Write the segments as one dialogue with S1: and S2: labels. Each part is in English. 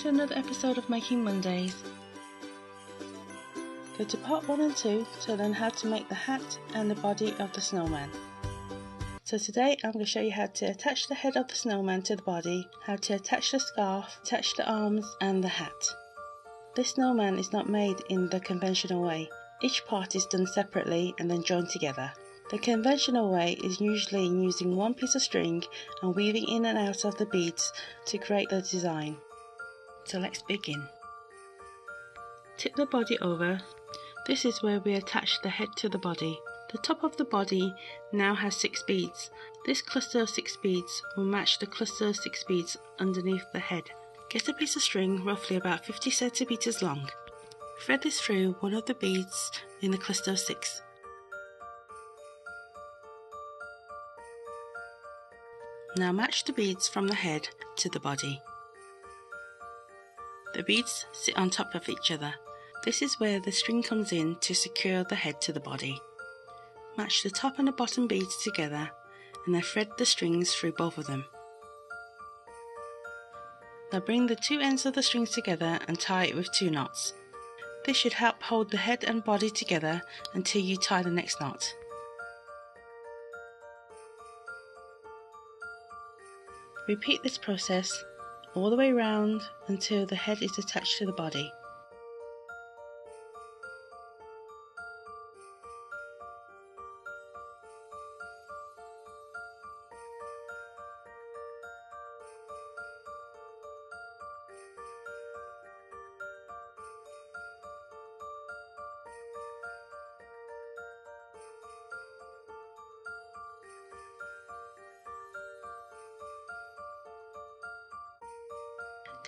S1: to another episode of Making Mondays. Go to part 1 and 2 to learn how to make the hat and the body of the snowman. So today I'm going to show you how to attach the head of the snowman to the body, how to attach the scarf, attach the arms and the hat. This snowman is not made in the conventional way. Each part is done separately and then joined together. The conventional way is usually using one piece of string and weaving in and out of the beads to create the design. So let's begin. Tip the body over. This is where we attach the head to the body. The top of the body now has 6 beads. This cluster of 6 beads will match the cluster of 6 beads underneath the head. Get a piece of string roughly about 50 centimeters long. Thread this through one of the beads in the cluster of 6. Now match the beads from the head to the body. The beads sit on top of each other. This is where the string comes in to secure the head to the body. Match the top and the bottom beads together and then thread the strings through both of them. Now bring the 2 ends of the strings together and tie it with 2 knots. This should help hold the head and body together until you tie the next knot. Repeat this process all the way round until the head is attached to the body.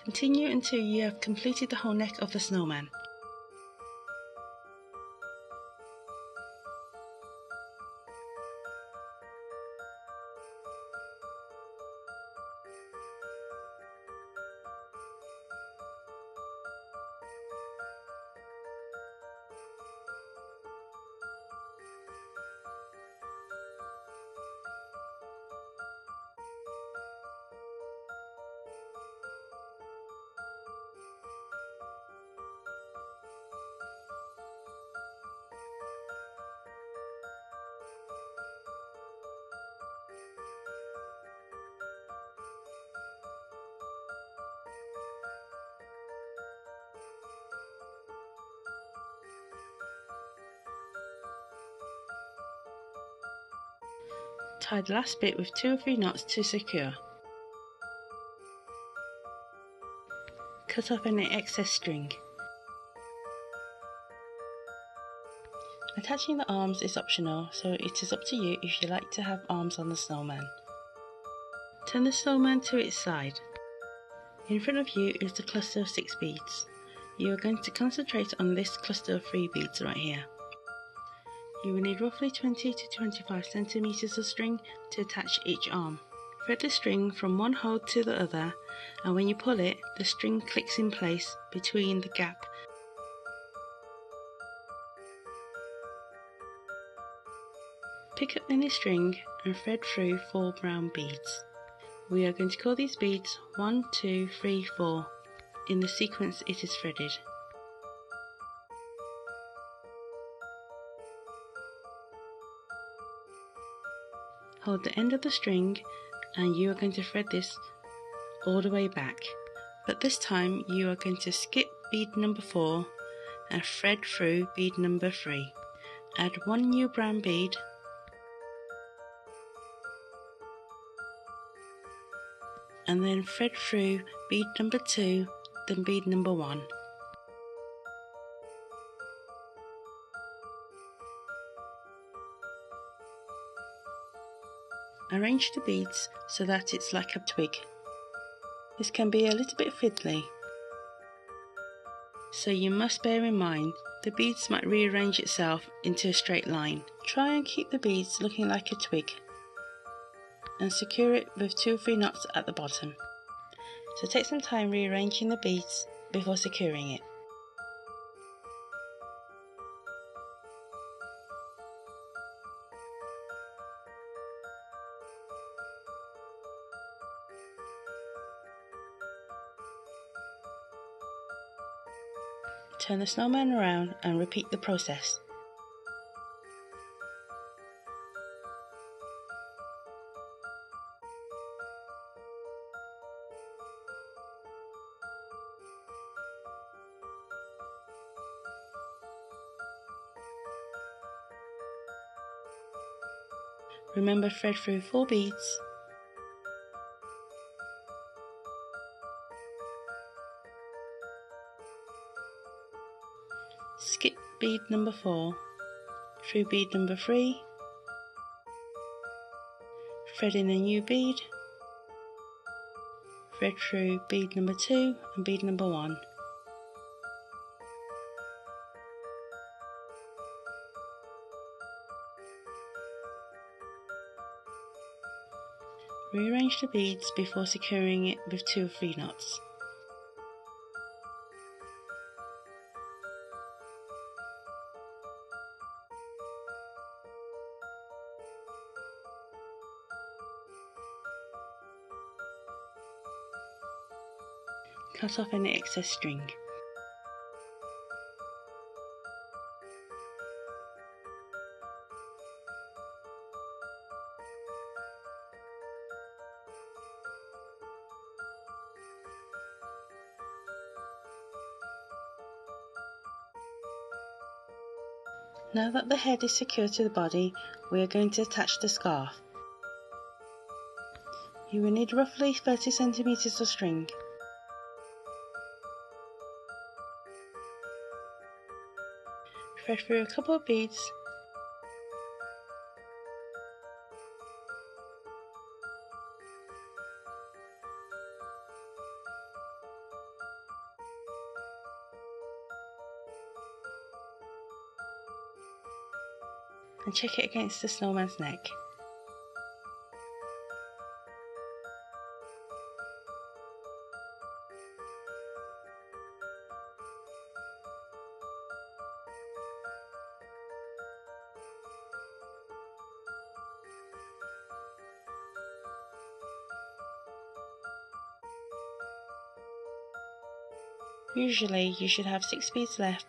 S1: Continue until you have completed the whole neck of the snowman. Tie the last bit with 2 or 3 knots to secure. Cut off any excess string. Attaching the arms is optional, so it is up to you if you like to have arms on the snowman. Turn the snowman to its side. In front of you is the cluster of 6 beads. You are going to concentrate on this cluster of 3 beads right here. You will need roughly 20 to 25 centimeters of string to attach each arm. Thread the string from one hole to the other, and when you pull it, the string clicks in place between the gap. Pick up any string and thread through 4 brown beads. We are going to call these beads 1, 2, 3, 4 in the sequence it is threaded. Hold the end of the string and you are going to thread this all the way back, but this time you are going to skip bead number 4 and thread through bead number 3. Add 1 new brown bead and then thread through bead number 2, then bead number 1. Arrange the beads so that it's like a twig. This can be a little bit fiddly, so you must bear in mind the beads might rearrange itself into a straight line. Try and keep the beads looking like a twig and secure it with 2 or 3 knots at the bottom. So take some time rearranging the beads before securing it. Turn the snowman around and repeat the process. Remember, thread through 4 beads. Skip bead number 4, through bead number 3, thread in a new bead, thread through bead number 2 and bead number 1. Rearrange the beads before securing it with 2 or 3 knots. Cut off any excess string. Now that the head is secured to the body, we are going to attach the scarf. You will need roughly 30 centimeters of string. Thread through a couple of beads and check it against the snowman's neck. Usually you should have 6 beads left.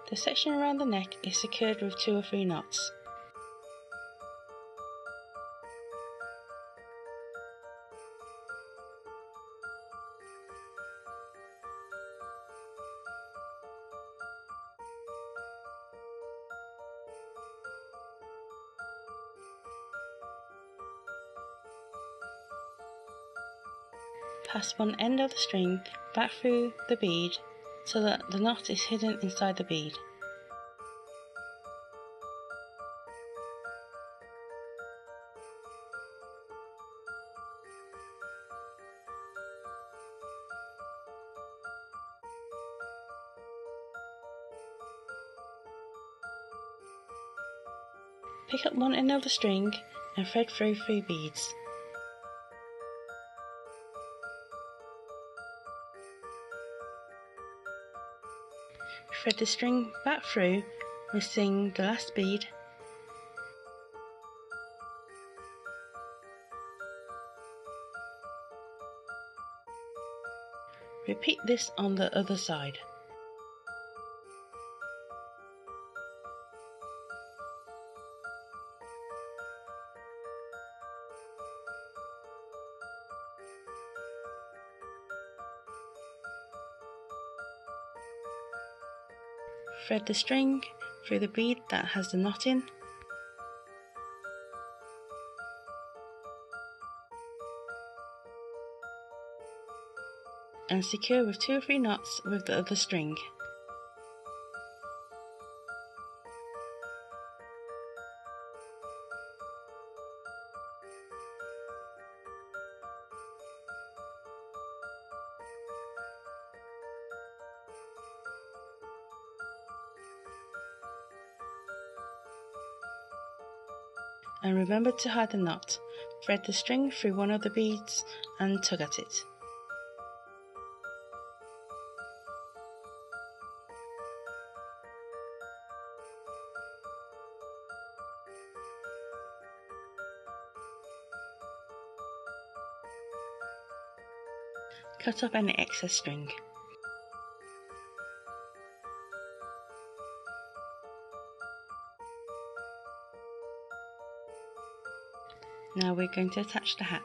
S1: The section around the neck is secured with 2 or 3 knots. Pass one end of the string back through the bead so that the knot is hidden inside the bead. Pick up one end of the string and thread through 3 beads. Thread the string back through, missing the last bead. Repeat this on the other side. Thread the string through the bead that has the knot in. And secure with 2 or 3 knots with the other string. And remember to hide the knot. Thread the string through one of the beads and tug at it. Cut off any excess string. Now we're going to attach the hat.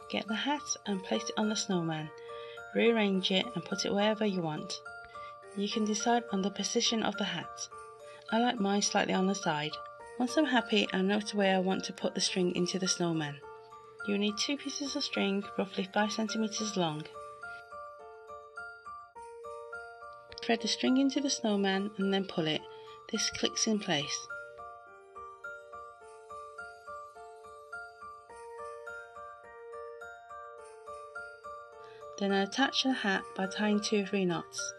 S1: Get the hat and place it on the snowman. Rearrange it and put it wherever you want. You can decide on the position of the hat. I like mine slightly on the side. Once I'm happy, I know where I want to put the string into the snowman. You need 2 pieces of string, roughly 5 cm long. Thread the string into the snowman and then pull it. This clicks in place. Then I attach the hat by tying 2 or 3 knots.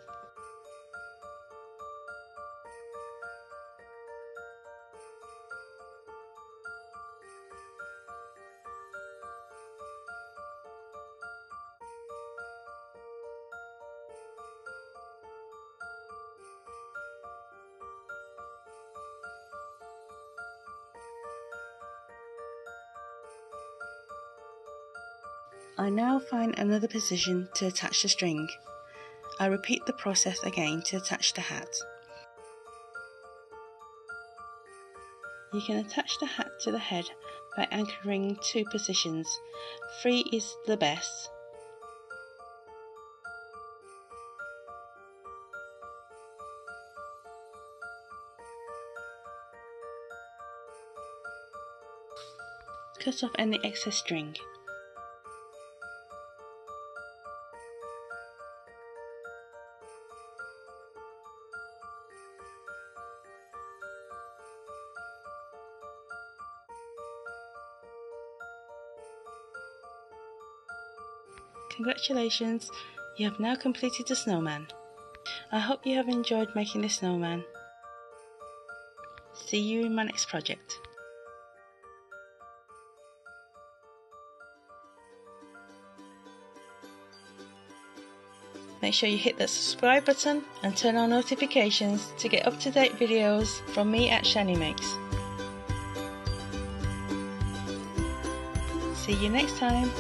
S1: I now find another position to attach the string. I repeat the process again to attach the hat. You can attach the hat to the head by anchoring 2 positions. 3 is the best. Cut off any excess string. Congratulations, you have now completed the snowman. I hope you have enjoyed making the snowman. See you in my next project. Make sure you hit the subscribe button and turn on notifications to get up-to-date videos from me at Shan and I. See you next time.